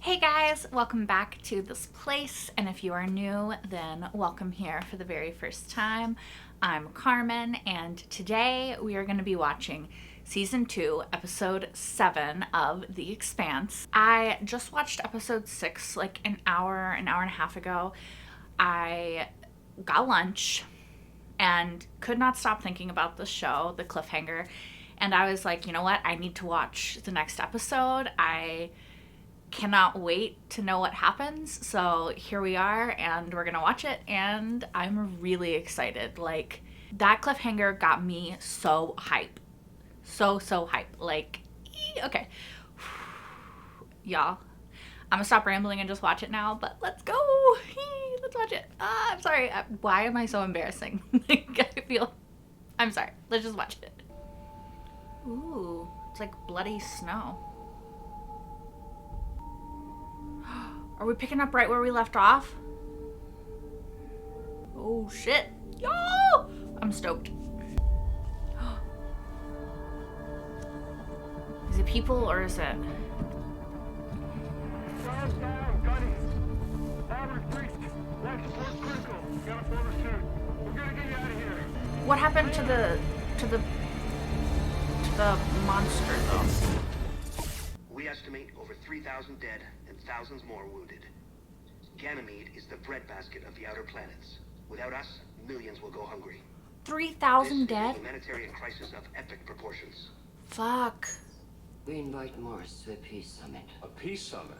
Hey guys, welcome back to this place, and if you are new, then welcome here for the very first time. I'm Carmen, and today we are going to be watching Season 2, Episode 7 of The Expanse. I just watched Episode 6 like an hour and a half ago. I got lunch and could not stop thinking about the show, the cliffhanger, and I was like, you know what, I need to watch the next episode. I cannot wait to know what happens. So here we are, and we're gonna watch it, and I'm really excited. Like, that cliffhanger got me so hype. So hype. Like, okay. Y'all, I'm gonna stop rambling and just watch it now, but let's go. Let's watch it. I'm sorry. Why am I so embarrassing? I'm sorry. Let's just watch it. Ooh, it's like bloody snow. Are we picking up right where we left off? Oh shit. Yo! I'm stoked. Is it people or is it? What happened to the monster though? We estimate over 3,000 dead and thousands more wounded. Ganymede is the breadbasket of the outer planets. Without us, millions will go hungry. 3,000 dead? This is a humanitarian crisis of epic proportions. Fuck. We invite Mars to a peace summit. A peace summit?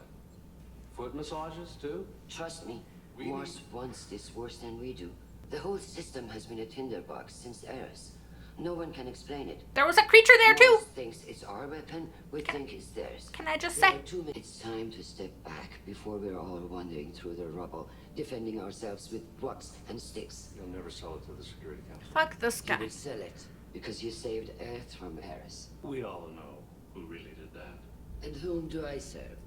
Foot massages, too? Trust me, Mars wants this worse than we do. The whole system has been a tinderbox since Eris. No one can explain it. There was a creature there too! Mars thinks it's our weapon, we think it's theirs. Can I just There say? are 2 minutes. It's time to step back before we're all wandering through the rubble, defending ourselves with rocks and sticks. You'll never sell it to the Security Council. Fuck this You guy. will sell it because you saved Earth from Eris. We all know who really did that. And whom do I serve?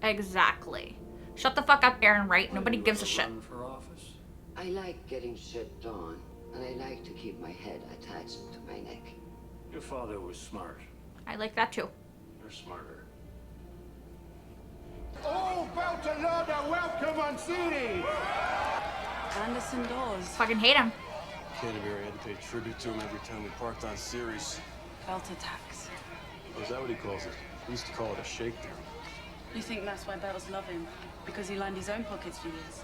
Exactly. Shut the fuck up, Aaron Wright. Nobody You gives a ever shit. run for office? I like getting shit done, and I like to keep my head attached to my neck. Your father was smart. I like that too. You're smarter. Oh, Beltalowda, welcome on CD! Anderson Dawes. Fucking hate him. Canterbury had to pay tribute to him every time we parked on Ceres. Felt attacks. Is that what he calls it? He used to call it a shakedown. You think that's why Bells love him? Because he lined his own pockets for years?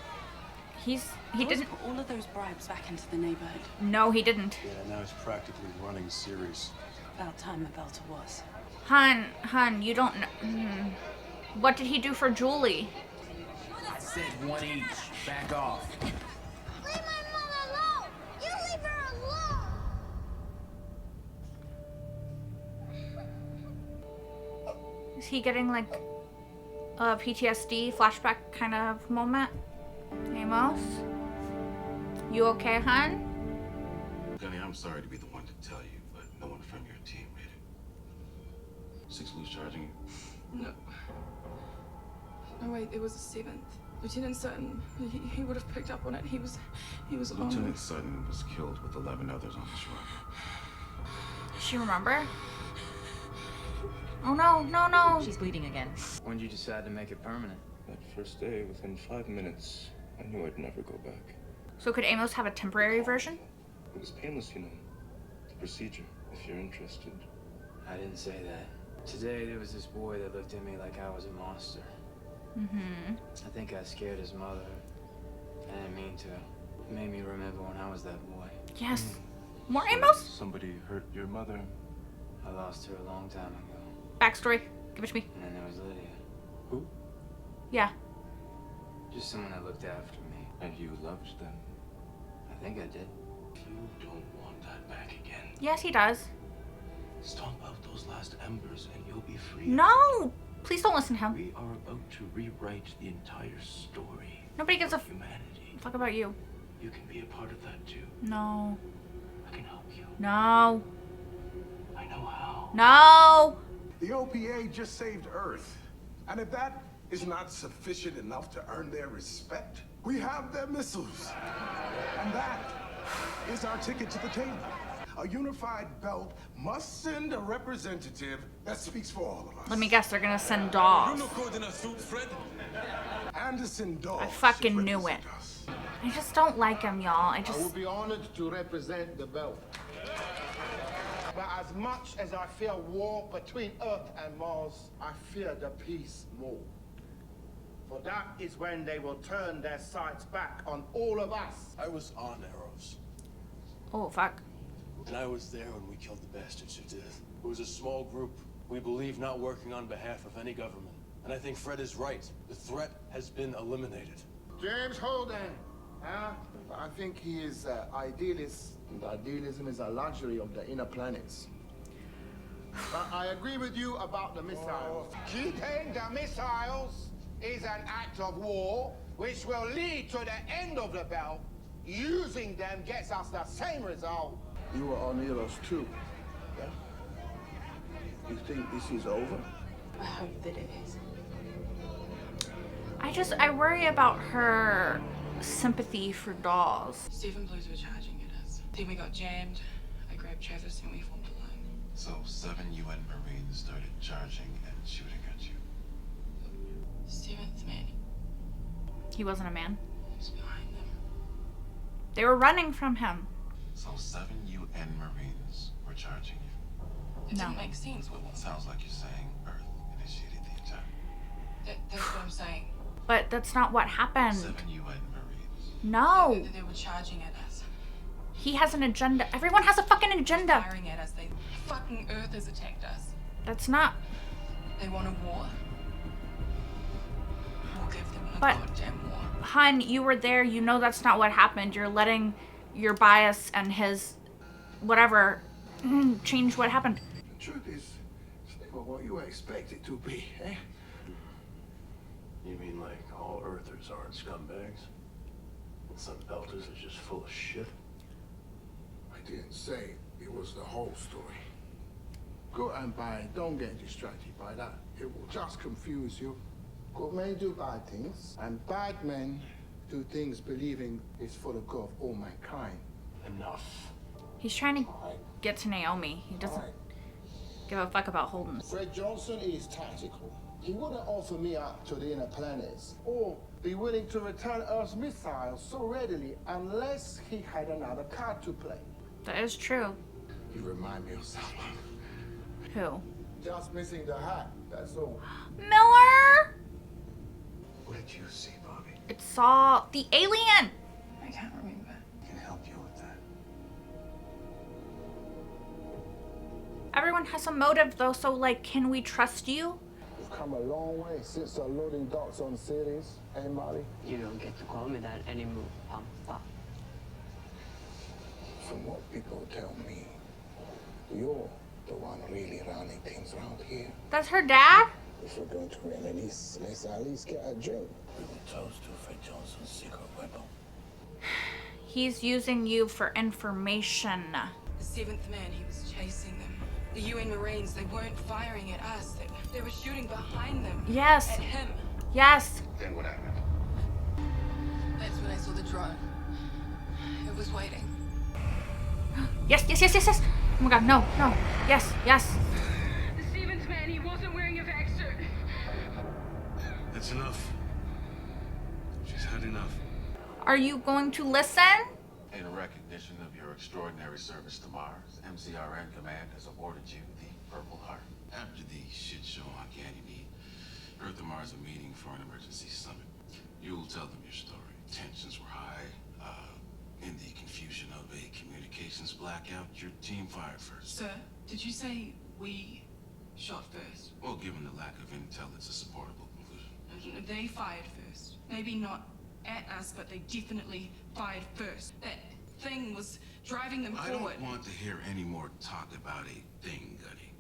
He Dawes didn't. put all of those bribes back into the neighborhood. No, he didn't. Yeah, now he's practically running Ceres. About time a Belter was. Hun, you don't know. What did he do for Julie? I said one each. Back off. Leave my mother alone! You leave her alone! Is he getting like a PTSD flashback kind of moment? Amos? You okay, hun? Gunny, I'm sorry to be the one to tell you, but no one from your team made it. 6 Blue's charging you. No. No, wait, it was the 7th. Lieutenant Sutton, he would have picked up on it. He was alone. Lieutenant Sutton was killed with 11 others on the shore. Does she remember? Oh no. She's bleeding again. When did you decide to make it permanent? That first day, within 5 minutes, I knew I'd never go back. So could Amos have a temporary version? It was painless, you know. The procedure, if you're interested. I didn't say that. Today, there was this boy that looked at me like I was a monster. I think I scared his mother. I didn't mean to. It made me remember when I was that boy. Yes. More Amos? Somebody hurt your mother. I lost her a long time ago. Backstory. Give it to me. And then there was Lydia. Who? Yeah. Just someone that looked after me. And you loved them. I think I did. You don't want that back again. Yes, he does. Stomp out those last embers and you'll be free. No! Please don't listen to him. We are about to rewrite the entire story. Nobody gives a humanity. fuck about you. You can be a part of that too. No. I can help you. No. I know how. No! The OPA just saved Earth. And if that is not sufficient enough to earn their respect, we have their missiles. And that is our ticket to the table. a unified belt must send a representative that speaks for all of us. Let me guess, they're gonna send dolls. Anderson Dawes. I fucking should knew it. represent us. I just don't like him, y'all. I I just... would be honored to represent the belt. But as much as I fear war between Earth and Mars, I fear the peace more. For that is when they will turn their sights back on all of us. I was on Eros, Oh, fuck. and I was there when we killed the bastards who did it. It was a small group, we believe not working on behalf of any government. And I think Fred is right. The threat has been eliminated. James Holden, huh? I think he is idealist. And idealism is a luxury of the inner planets. But I agree with you about the missiles. Keeping the missiles is an act of war, which will lead to the end of the belt. Using them gets us the same result. You were on Eros too, yeah? You think this is over? I hope that it is. I worry about her sympathy for dolls. Stephen Blues were charging at us. Then we got jammed. I grabbed Travis and we formed a line. So 7 UN Marines started charging and shooting at you. Seventh man. He wasn't a man. He was behind them. They were running from him. So 7 UN Marines were charging you. It No. didn't make sense. Sounds like you're saying Earth initiated the attack. That's what I'm saying. But that's not what happened. 7 UN Marines. No. They were charging at us. He has an agenda. Everyone has a fucking agenda. Firing at us. They fucking Earth has attacked us. That's not... They want a war. We'll give them a But- goddamn war. Hun, you were there. You know that's not what happened. You're letting your bias and his... whatever... change what happened. The truth is, it's never what you expect it to be, eh? You mean like all Earthers aren't scumbags? And some Belters are just full of shit? I didn't say it was the whole story. Good and bad, don't get distracted by that. It will just confuse you. Good men do bad things, and bad men do things believing it's for the good of all mankind. Enough. He's trying to get to Naomi. He doesn't give a fuck about Holden. Fred Johnson is tactical. He wouldn't offer me up to the inner planets, or be willing to return Earth's missiles so readily unless he had another card to play. That is true. You remind me of someone. Who? Just missing the hat, that's all. Miller! What did you see, Bobby? It saw the alien! I can't remember. I can help you with that. Everyone has a motive though, so like, can we trust you? We've come a long way since the loading docks on Ceres, eh, Molly? You don't get to call me that anymore, Pampa. From what people tell me, you're the one really running things around here. That's her dad? If we're going to reminisce, let's at least get a drink. We will toast to Fred Johnson's secret weapon. He's using you for information. The seventh man, he was chasing them. The UN Marines, they weren't firing at us. They were shooting behind them. Yes. At him. Yes. Then what happened? That's when I saw the drone. It was waiting. Yes, yes, yes, yes, yes. Oh my god, no, no. Yes, yes. The seventh man, he wasn't wearing a vac suit. That's enough. She's had enough. Are you going to listen? In recognition of your extraordinary service to Mars, MCRN Command has awarded you the Purple Heart. After the shit show on Ganymede, Earth and Mars are meeting for an emergency summit. You'll tell them your story. Tensions were high. In the confusion of a communications blackout, your team fired first. Sir, did you say we shot first? Well, given the lack of intel, it's a supportable conclusion. They fired first. Maybe not at us, but they definitely fired first. That thing was driving them I forward. don't want to hear any more talk about a thing, Gunny.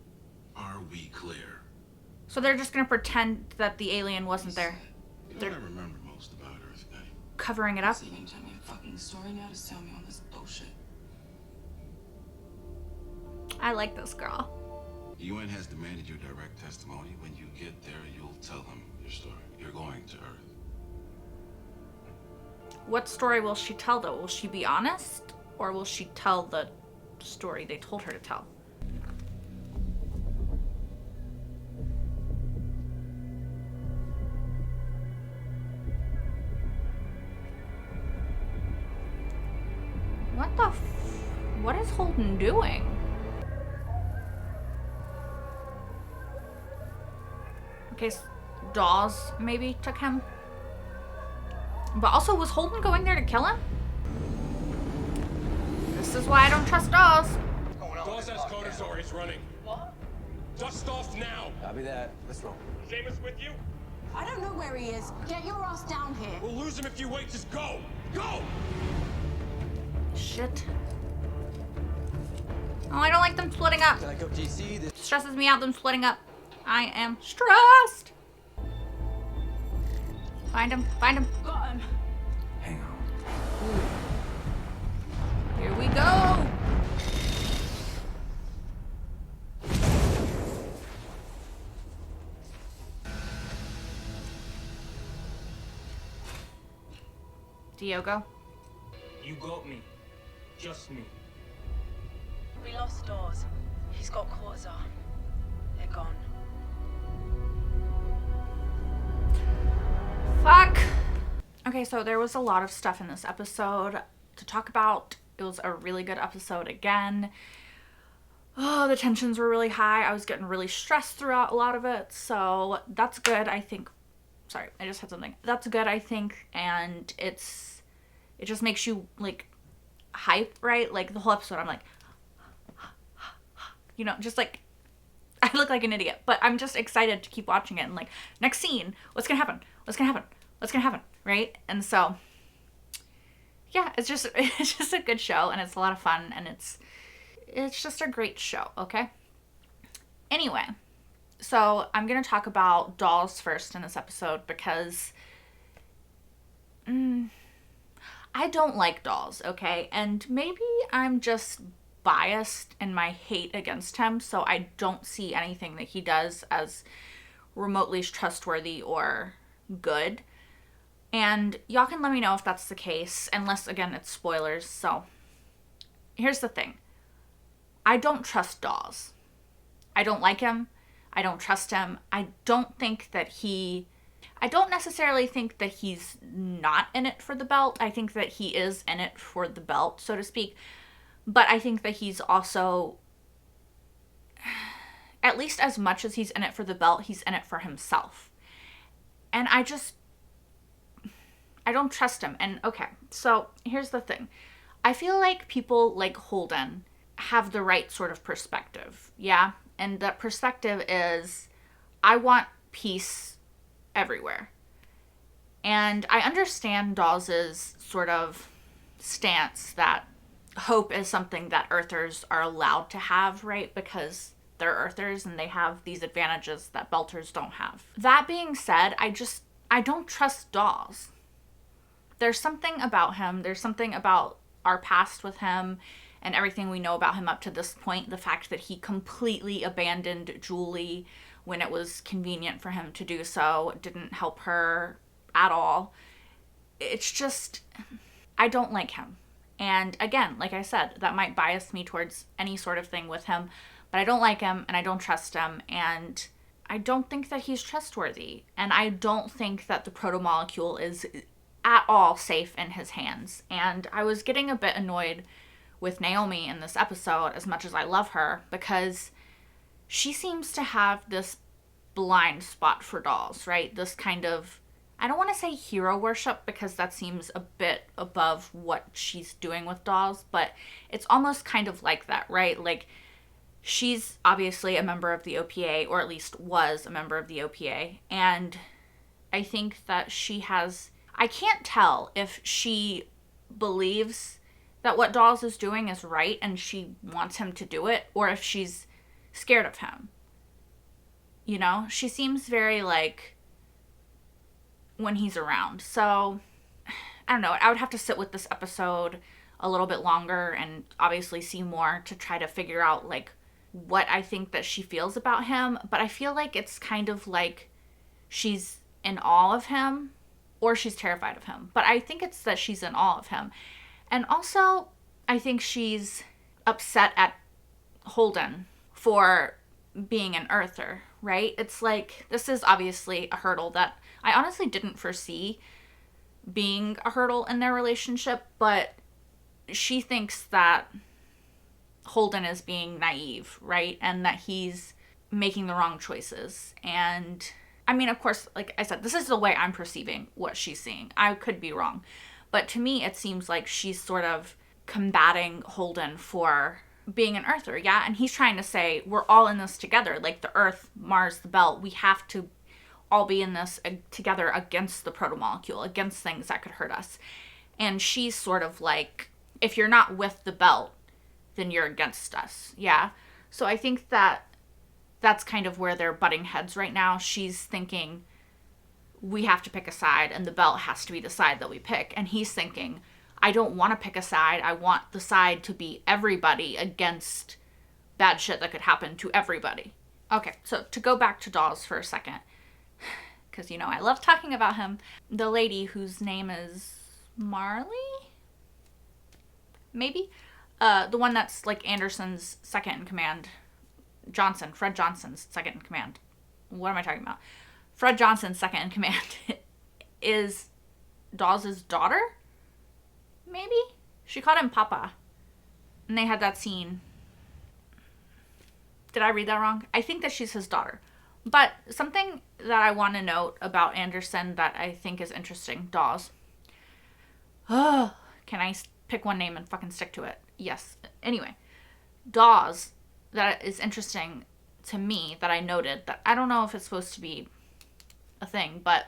Are we clear? So they're just gonna pretend that the alien wasn't there. You know They're what I remember most about Earth, Gunny? covering it up. So you can tell me a fucking story now to sell me on this bullshit. I like this girl. UN has demanded your direct testimony. When you get there, you'll tell them your story. You're going to Earth. What story will she tell though? Will she be honest? Or will she tell the story they told her to tell. What is Holden doing? Okay, Dawes maybe took him. But also, was Holden going there to kill him? This is why I don't trust Dawes. Dawes has coders or he's running. What? Dust off now! Copy that. Let's roll. Seamus with you? I don't know where he is. Get your ass down here. We'll lose him if you wait. Just go! Go! Shit. Oh, I don't like them splitting up. Can I go DC? This Stresses me out, them splitting up. I am stressed. Find him. Find him. Got him. Hang on. Here we go. Diogo. You got me. Just me. We lost Dawes. He's got Cortazar. They're gone. Fuck. Okay, so there was a lot of stuff in this episode to talk about. It was a really good episode again. Oh, the tensions were really high. I was getting really stressed throughout a lot of it. So that's good, I think. Sorry, I just had something. That's good, I think. And it just makes you, like, hype, right? Like, the whole episode, I'm like, you know, just like, I look like an idiot. But I'm just excited to keep watching it. And, like, next scene, what's gonna happen? What's gonna happen? What's gonna happen? Right? And so, yeah, it's just a good show. And it's a lot of fun. And it's just a great show, okay? Anyway, so I'm going to talk about Dawes first in this episode because I don't like Dawes, okay? And maybe I'm just biased in my hate against him, so I don't see anything that he does as remotely trustworthy or good. And y'all can let me know if that's the case, unless, again, it's spoilers. So here's the thing. I don't trust Dawes. I don't like him. I don't trust him. I don't necessarily think that he's not in it for the belt. I think that he is in it for the belt, so to speak. But I think that he's also, at least as much as he's in it for the belt, he's in it for himself. And I don't trust him. And okay, so here's the thing. I feel like people like Holden have the right sort of perspective, yeah? And that perspective is, I want peace everywhere. And I understand Dawes's sort of stance that hope is something that Earthers are allowed to have, right? Because they're Earthers and they have these advantages that Belters don't have. That being said, I don't trust Dawes. There's something about him. There's something about our past with him and everything we know about him up to this point. The fact that he completely abandoned Julie when it was convenient for him to do so, didn't help her at all. It's just, I don't like him. And again, like I said, that might bias me towards any sort of thing with him, but I don't like him and I don't trust him, and I don't think that he's trustworthy. And I don't think that the proto-molecule is at all safe in his hands. And I was getting a bit annoyed with Naomi in this episode, as much as I love her, because she seems to have this blind spot for Dawes, right? This kind of, I don't want to say hero worship, because that seems a bit above what she's doing with Dawes, but it's almost kind of like that, right? Like, she's obviously a member of the OPA, or at least was a member of the OPA, and I think that she has, I can't tell if she believes that what Dawes is doing is right and she wants him to do it, or if she's scared of him. You know, she seems very like when he's around. So I don't know. I would have to sit with this episode a little bit longer and obviously see more to try to figure out like what I think that she feels about him. But I feel like it's kind of like she's in awe of him or she's terrified of him. But I think it's that she's in awe of him. And also, I think she's upset at Holden for being an Earther, right? It's like, this is obviously a hurdle that I honestly didn't foresee being a hurdle in their relationship, but she thinks that Holden is being naive, right? And that he's making the wrong choices. And I mean, of course, like I said, this is the way I'm perceiving what she's seeing. I could be wrong. But to me, it seems like she's sort of combating Holden for being an Earther, yeah? And he's trying to say, we're all in this together. Like the Earth, Mars, the Belt, we have to all be in this together against the protomolecule, against things that could hurt us. And she's sort of like, if you're not with the Belt, then you're against us, yeah? So I think that that's kind of where they're butting heads right now. She's thinking, we have to pick a side, and the Belt has to be the side that we pick. And he's thinking, I don't want to pick a side. I want the side to be everybody against bad shit that could happen to everybody. Okay, so to go back to Dawes for a second, because, you know, I love talking about him. The lady whose name is Marley? Maybe? The one that's like Anderson's second in command. Johnson. Fred Johnson's second in command. What am I talking about? Fred Johnson's second in command is Dawes' daughter? Maybe? She called him Papa. And they had that scene. Did I read that wrong? I think that she's his daughter. But something that I want to note about Anderson that I think is interesting, Dawes. Can I pick one name and fucking stick to it? Yes. Anyway, Dawes, that is interesting to me, that I noted, that I don't know if it's supposed to be a thing, but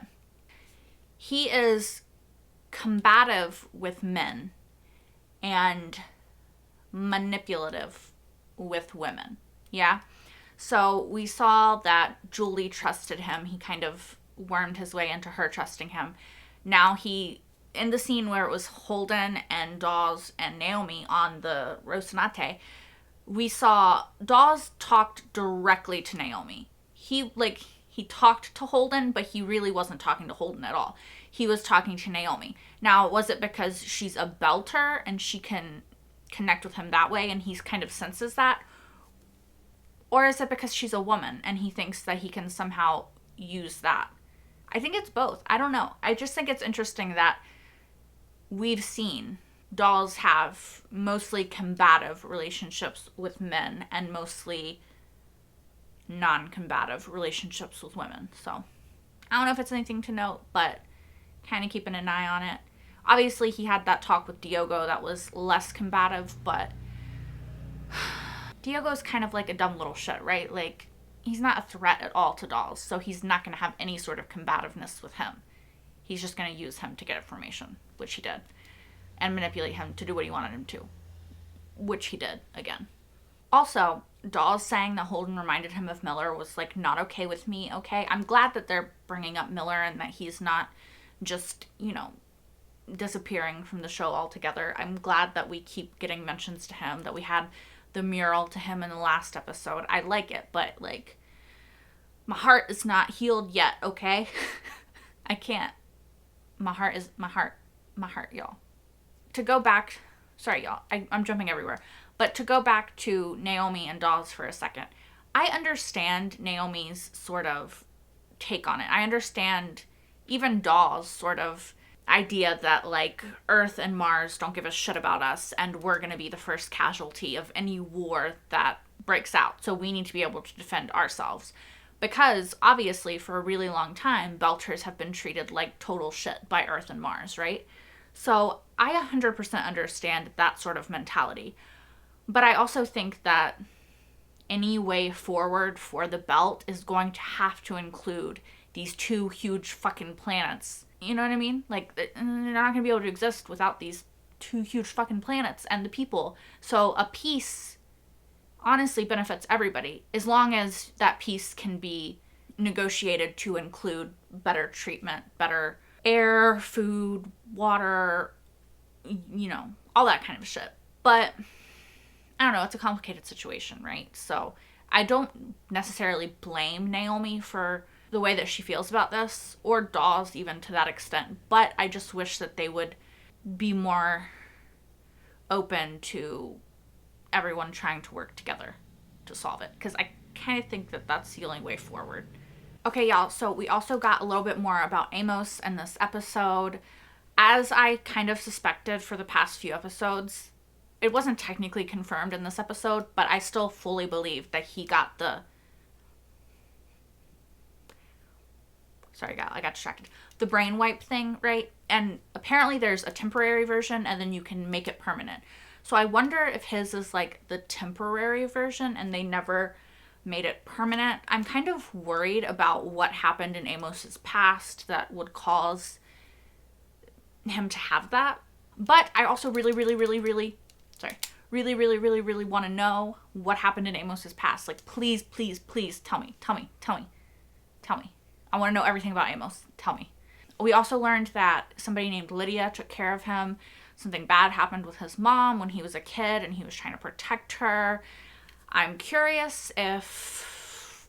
he is combative with men and manipulative with women. Yeah? So we saw that Julie trusted him. He kind of wormed his way into her trusting him. Now in the scene where it was Holden and Dawes and Naomi on the Rocinante, we saw Dawes talked directly to Naomi. He talked to Holden, but he really wasn't talking to Holden at all. He was talking to Naomi. Now, was it because she's a belter and she can connect with him that way and he kind of senses that? Or is it because she's a woman and he thinks that he can somehow use that? I think it's both. I don't know. I just think it's interesting that we've seen Dawes have mostly combative relationships with men and mostly non-combative relationships with women. So I don't know if it's anything to note, but kind of keeping an eye on it. Obviously, he had that talk with Diogo that was less combative, but Diogo's kind of like a dumb little shit, right? Like, he's not a threat at all to Dawes, so he's not going to have any sort of combativeness with him. He's just going to use him to get information, which he did, and manipulate him to do what he wanted him to, which he did, again. Also, Dawes saying that Holden reminded him of Miller was, like, not okay with me, okay? I'm glad that they're bringing up Miller and that he's not just, you know, disappearing from the show altogether. I'm glad that we keep getting mentions to him, that we had the mural to him in the last episode. I like it, but, like, my heart is not healed yet, okay? I can't. My heart, y'all. To go back, sorry, y'all, I'm jumping everywhere. But to go back to Naomi and Dawes for a second, I understand Naomi's sort of take on it. I understand even Dawes' sort of idea that, like, Earth and Mars don't give a shit about us and we're going to be the first casualty of any war that breaks out. So we need to be able to defend ourselves. Because, obviously, for a really long time, Belters have been treated like total shit by Earth and Mars, right? So I 100% understand that sort of mentality. But I also think that any way forward for the Belt is going to have to include these two huge fucking planets. You know what I mean? Like, they're not going to be able to exist without these two huge fucking planets and the people. So a peace honestly benefits everybody, as long as that peace can be negotiated to include better treatment, better air, food, water, you know, all that kind of shit. But I don't know, it's a complicated situation, right? So I don't necessarily blame Naomi for the way that she feels about this, or Dawes even to that extent, but I just wish that they would be more open to everyone trying to work together to solve it, because I kind of think that that's the only way forward. Okay, y'all, so we also got a little bit more about Amos in this episode. As I kind of suspected for the past few episodes, it wasn't technically confirmed in this episode, but I still fully believe that he got the... Sorry, I got distracted. The brain wipe thing, right? And apparently there's a temporary version, and then you can make it permanent. So I wonder if his is like the temporary version and they never made it permanent. I'm kind of worried about what happened in Amos's past that would cause him to have that. But I also really want to know what happened in Amos's past. Like, please tell me. I want to know everything about Amos. Tell me. We also learned that somebody named Lydia took care of him. Something bad happened with his mom when he was a kid and he was trying to protect her. I'm curious if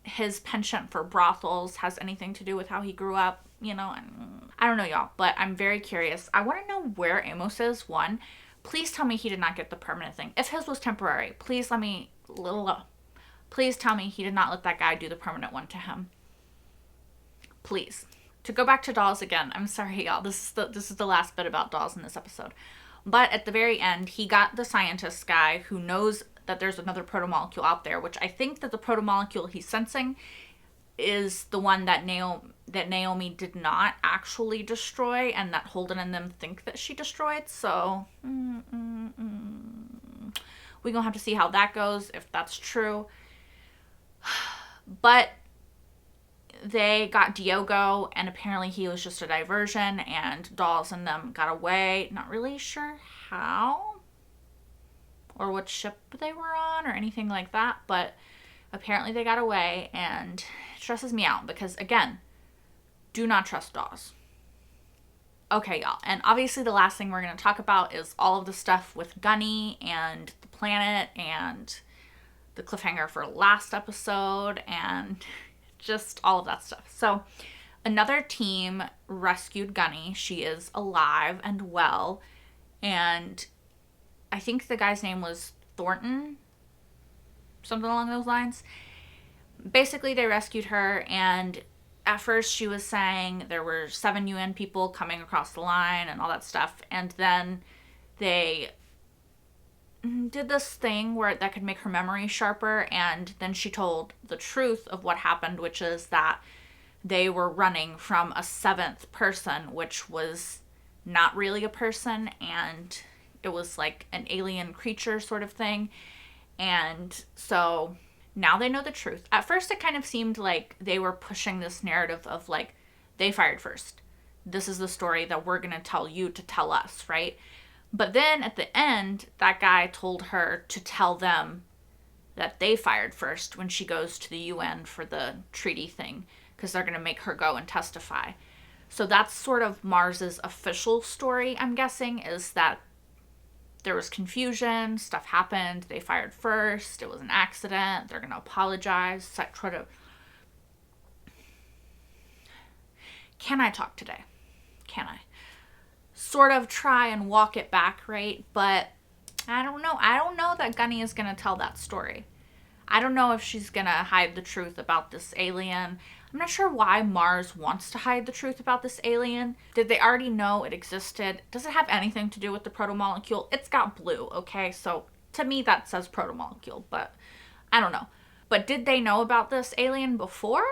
his penchant for brothels has anything to do with how he grew up, you know. And I don't know, y'all, but I'm very curious. I want to know where Amos is, one. Please tell me he did not get the permanent thing. If his was temporary, please let me... Please tell me he did not let that guy do the permanent one to him. Please. To go back to dolls again, I'm sorry, y'all. This is the last bit about dolls in this episode. But at the very end, he got the scientist guy who knows that there's another protomolecule out there, which I think that the protomolecule he's sensing is the one that Naomi did not actually destroy, and that Holden and them think that she destroyed. So, we're gonna have to see how that goes, if that's true. But they got Diogo, and apparently he was just a diversion, and Dolls and them got away. Not really sure how or what ship they were on or anything like that, but apparently they got away, and it stresses me out because, again, do not trust Dolls. Okay, y'all, and obviously the last thing we're going to talk about is all of the stuff with Gunny and the planet and the cliffhanger for last episode and just all of that stuff. So another team rescued Gunny. She is alive and well, and I think the guy's name was Thornton, something along those lines. Basically, they rescued her, and at first she was saying there were 7 UN people coming across the line and all that stuff, and then they did this thing where that could make her memory sharper, and then she told the truth of what happened, which is that they were running from a 7th person, which was not really a person, and it was like an alien creature sort of thing. And so now they know the truth. At first it kind of seemed like they were pushing this narrative of like, they fired first. This is the story that we're going to tell you to tell us, right? But then at the end, that guy told her to tell them that they fired first when she goes to the UN for the treaty thing, because they're going to make her go and testify. So that's sort of Mars's official story, I'm guessing, is that there was confusion, stuff happened, they fired first, it was an accident, they're going to apologize, try to... Can I talk today? Can I? Sort of try and walk it back, right? But I don't know. I don't know that Gunny is going to tell that story. I don't know if she's going to hide the truth about this alien. I'm not sure why Mars wants to hide the truth about this alien. Did they already know it existed? Does it have anything to do with the protomolecule? It's got blue, okay? So to me that says protomolecule, but I don't know. But did they know about this alien before?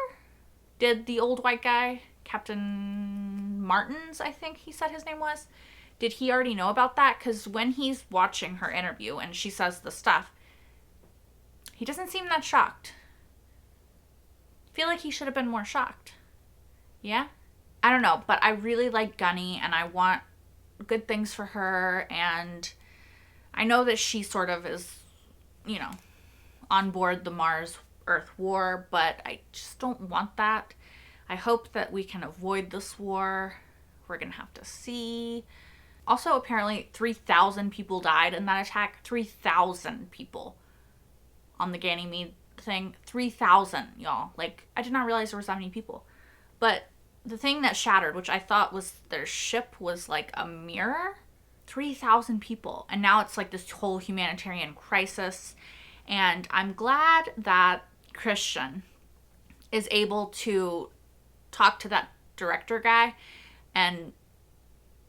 Did the old white guy, Captain Martins, I think he said his name was, did he already know about that? Because when he's watching her interview and she says the stuff, he doesn't seem that shocked. I feel like he should have been more shocked. Yeah? I don't know, but I really like Gunny and I want good things for her, and I know that she sort of is, you know, on board the Mars-Earth war, but I just don't want that. I hope that we can avoid this war. We're gonna have to see. Also, apparently 3,000 people died in that attack. 3,000 people on the Ganymede thing. 3,000, y'all. Like, I did not realize there were so many people. But the thing that shattered, which I thought was their ship, was like a mirror. 3,000 people. And now it's like this whole humanitarian crisis. And I'm glad that Christian is able to talk to that director guy and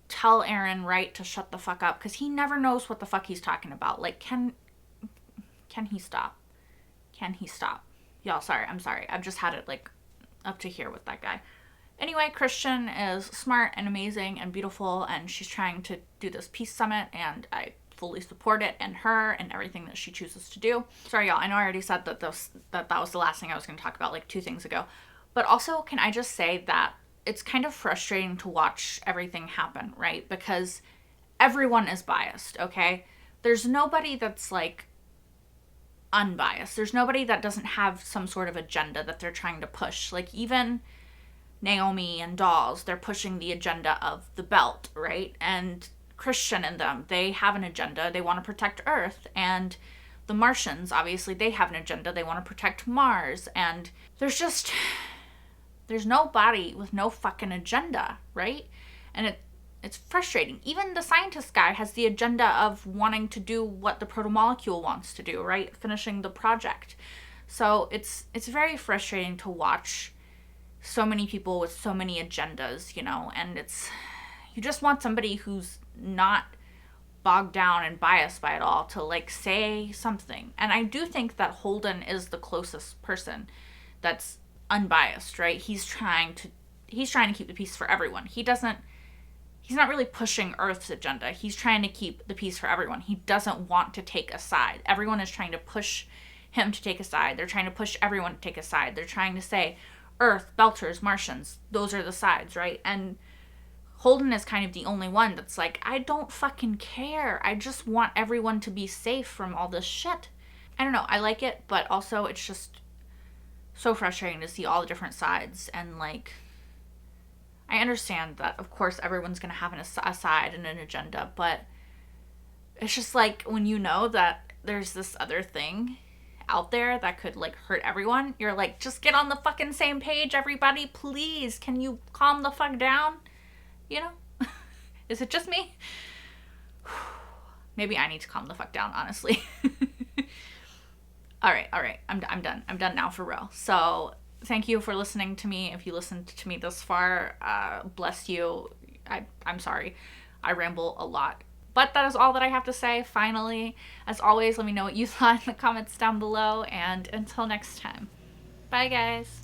tell Aaron Wright to shut the fuck up, because he never knows what the fuck he's talking about. Like, can he stop? Can he stop? Y'all, sorry, I'm sorry. I've just had it, like, up to here with that guy. Anyway, Christian is smart and amazing and beautiful, and she's trying to do this peace summit, and I fully support it and her and everything that she chooses to do. Sorry, y'all, I know I already said that that was the last thing I was going to talk about, like 2 things ago. But also, can I just say that it's kind of frustrating to watch everything happen, right? Because everyone is biased, okay? There's nobody that's, like, unbiased. There's nobody that doesn't have some sort of agenda that they're trying to push. Like, even Naomi and Dolls, they're pushing the agenda of the belt, right? And Christian and them, they have an agenda. They want to protect Earth. And the Martians, obviously, they have an agenda. They want to protect Mars. And there's nobody with no fucking agenda, right? And it's frustrating. Even the scientist guy has the agenda of wanting to do what the protomolecule wants to do, right? Finishing the project. So it's very frustrating to watch so many people with so many agendas, you know, and you just want somebody who's not bogged down and biased by it all to, like, say something. And I do think that Holden is the closest person that's unbiased, right? He's trying to keep the peace for everyone. He's not really pushing Earth's agenda. He's trying to keep the peace for everyone. He doesn't want to take a side. Everyone is trying to push him to take a side. They're trying to push everyone to take a side. They're trying to say, Earth, Belters, Martians, those are the sides, right? And Holden is kind of the only one that's like, I don't fucking care. I just want everyone to be safe from all this shit. I don't know. I like it, but also it's just so frustrating to see all the different sides. And, like, I understand that, of course, everyone's going to have a side and an agenda, but it's just like, when you know that there's this other thing out there that could, like, hurt everyone, you're like, just get on the fucking same page, everybody, please. Can you calm the fuck down? You know? Is it just me? Maybe I need to calm the fuck down, honestly. All right. I'm done. I'm done now for real. So thank you for listening to me. If you listened to me this far, bless you. I'm sorry. I ramble a lot. But that is all that I have to say, finally. As always, let me know what you thought in the comments down below. And until next time. Bye, guys.